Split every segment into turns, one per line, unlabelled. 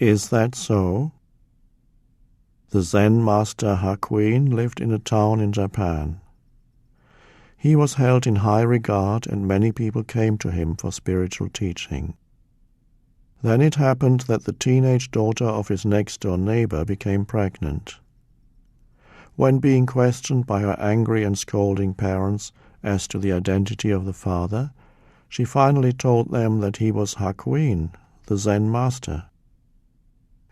Is that so? The Zen master Hakuin lived in a town in Japan. He was held in high regard, and many people came to him for spiritual teaching. Then it happened that the teenage daughter of his next-door neighbor became pregnant. When being questioned by her angry and scolding parents as to the identity of the father, she finally told them that he was Hakuin, the Zen master.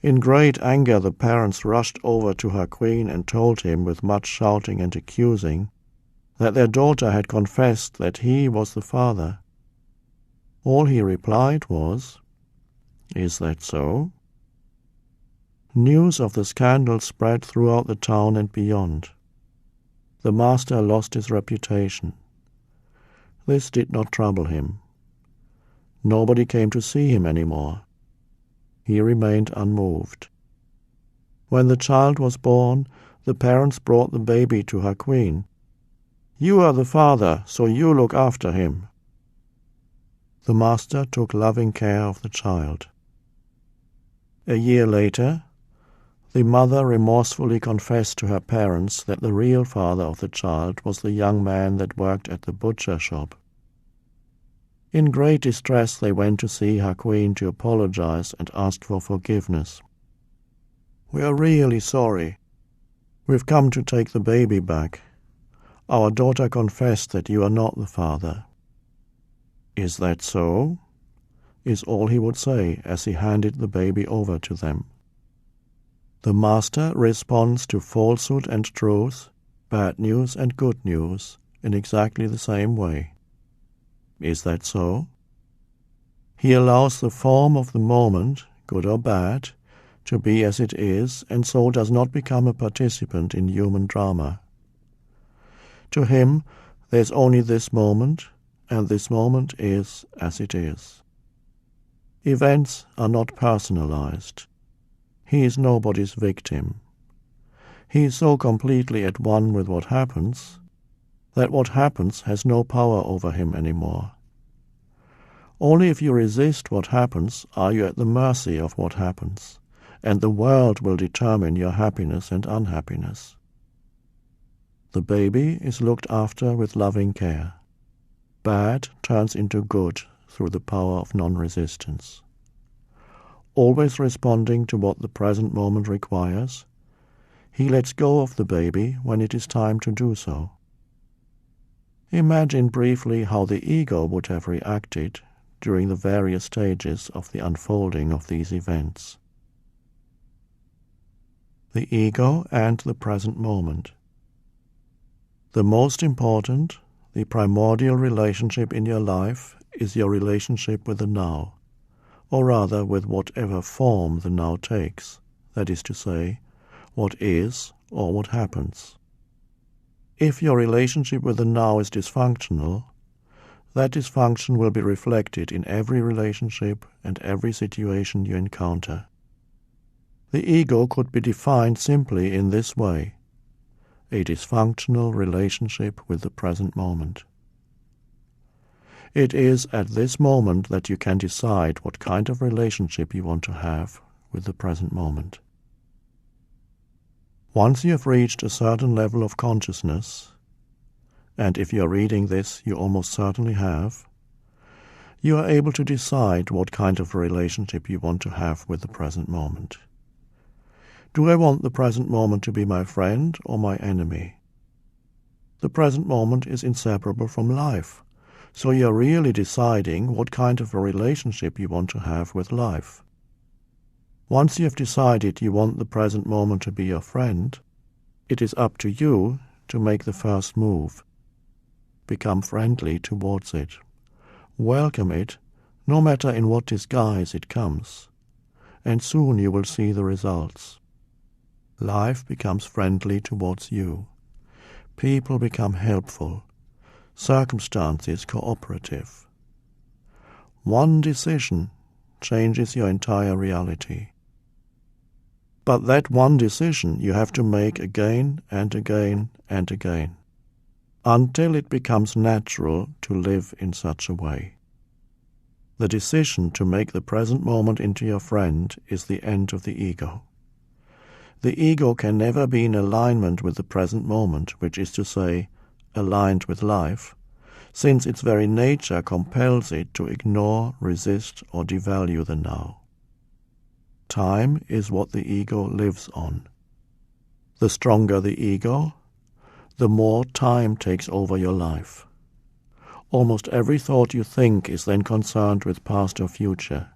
In great anger the parents rushed over to Hakuin and told him with much shouting and accusing that their daughter had confessed that he was the father. All he replied was, "Is that so?" News of the scandal spread throughout the town and beyond. The master lost his reputation. This did not trouble him. Nobody came to see him anymore. He remained unmoved. When the child was born, the parents brought the baby to Hakuin. "You are the father, so you look after him." The master took loving care of the child. A year later, the mother remorsefully confessed to her parents that the real father of the child was the young man that worked at the butcher shop. In great distress they went to see Hakuin to apologize and ask for forgiveness. "We are really sorry. We've come to take the baby back. Our daughter confessed that you are not the father." "Is that so?" is all he would say as he handed the baby over to them. The master responds to falsehood and truth, bad news and good news, in exactly the same way. Is that so? He allows the form of the moment, good or bad, to be as it is, and so does not become a participant in human drama. To him, there's only this moment, and this moment is as it is. Events are not personalized. He is nobody's victim. He is so completely at one with what happens that what happens has no power over him anymore. Only if you resist what happens are you at the mercy of what happens, and the world will determine your happiness and unhappiness. The baby is looked after with loving care. Bad turns into good through the power of non-resistance. Always responding to what the present moment requires, he lets go of the baby when it is time to do so. Imagine briefly how the ego would have reacted during the various stages of the unfolding of these events. The ego and the present moment. The most important, the primordial relationship in your life is your relationship with the now, or rather with whatever form the now takes, that is to say, what is or what happens. If your relationship with the now is dysfunctional, that dysfunction will be reflected in every relationship and every situation you encounter. The ego could be defined simply in this way: a dysfunctional relationship with the present moment. It is at this moment that you can decide what kind of relationship you want to have with the present moment. Once you have reached a certain level of consciousness, and if you are reading this, you almost certainly have, you are able to decide what kind of relationship you want to have with the present moment. Do I want the present moment to be my friend or my enemy? The present moment is inseparable from life, so you are really deciding what kind of a relationship you want to have with life. Once you have decided you want the present moment to be your friend, it is up to you to make the first move. Become friendly towards it. Welcome it, no matter in what disguise it comes, and soon you will see the results. Life becomes friendly towards you. People become helpful. Circumstances cooperative. One decision changes your entire reality. But that one decision you have to make again and again and again, until it becomes natural to live in such a way. The decision to make the present moment into your friend is the end of the ego. The ego can never be in alignment with the present moment, which is to say, aligned with life, since its very nature compels it to ignore, resist, or devalue the now. Time is what the ego lives on. The stronger the ego, the more time takes over your life. Almost every thought you think is then concerned with past or future,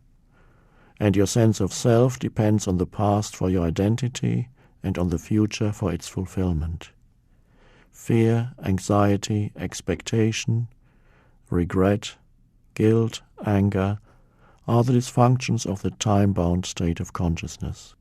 and your sense of self depends on the past for your identity and on the future for its fulfillment. Fear, anxiety, expectation, regret, guilt, anger are the dysfunctions of the time-bound state of consciousness.